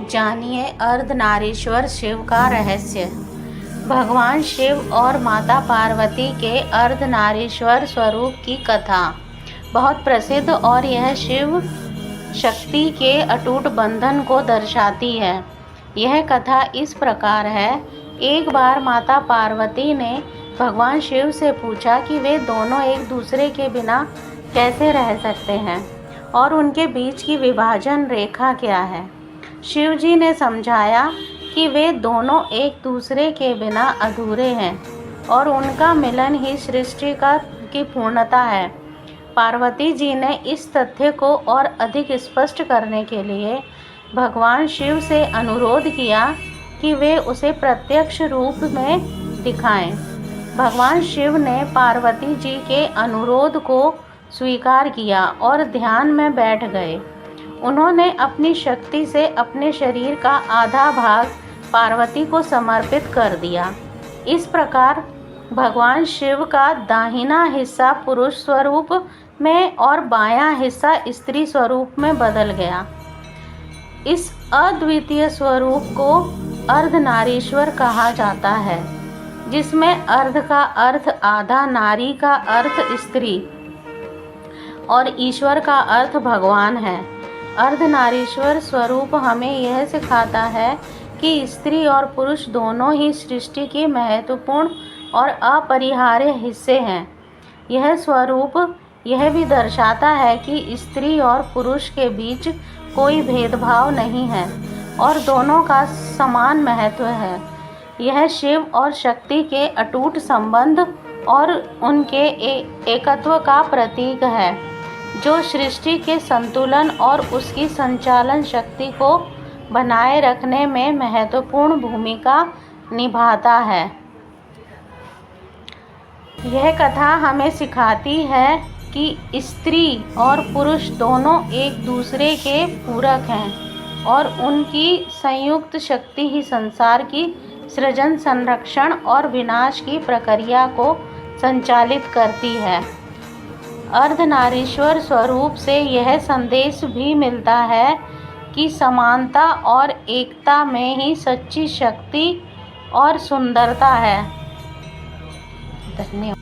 जानिए अर्धनारीश्वर शिव का रहस्य। भगवान शिव और माता पार्वती के अर्धनारीश्वर स्वरूप की कथा बहुत प्रसिद्ध और यह शिव शक्ति के अटूट बंधन को दर्शाती है। यह कथा इस प्रकार है। एक बार माता पार्वती ने भगवान शिव से पूछा कि वे दोनों एक दूसरे के बिना कैसे रह सकते हैं और उनके बीच की विभाजन रेखा क्या है। शिव जी ने समझाया कि वे दोनों एक दूसरे के बिना अधूरे हैं और उनका मिलन ही सृष्टि की पूर्णता है। पार्वती जी ने इस तथ्य को और अधिक स्पष्ट करने के लिए भगवान शिव से अनुरोध किया कि वे उसे प्रत्यक्ष रूप में दिखाएं। भगवान शिव ने पार्वती जी के अनुरोध को स्वीकार किया और ध्यान में बैठ गए। उन्होंने अपनी शक्ति से अपने शरीर का आधा भाग पार्वती को समर्पित कर दिया। इस प्रकार भगवान शिव का दाहिना हिस्सा पुरुष स्वरूप में और बायां हिस्सा स्त्री स्वरूप में बदल गया। इस अद्वितीय स्वरूप को अर्धनारीश्वर कहा जाता है, जिसमें अर्ध का अर्थ आधा, नारी का अर्थ स्त्री और ईश्वर का अर्थ भगवान है। अर्धनारीश्वर स्वरूप हमें यह सिखाता है कि स्त्री और पुरुष दोनों ही सृष्टि के महत्वपूर्ण और अपरिहार्य हिस्से हैं। यह स्वरूप यह भी दर्शाता है कि स्त्री और पुरुष के बीच कोई भेदभाव नहीं है और दोनों का समान महत्व है। यह शिव और शक्ति के अटूट संबंध और उनके एकत्व का प्रतीक है, जो सृष्टि के संतुलन और उसकी संचालन शक्ति को बनाए रखने में महत्वपूर्ण भूमिका निभाता है। यह कथा हमें सिखाती है कि स्त्री और पुरुष दोनों एक दूसरे के पूरक हैं और उनकी संयुक्त शक्ति ही संसार की सृजन, संरक्षण और विनाश की प्रक्रिया को संचालित करती है। अर्धनारीश्वर स्वरूप से यह संदेश भी मिलता है कि समानता और एकता में ही सच्ची शक्ति और सुंदरता है। धन्यवाद।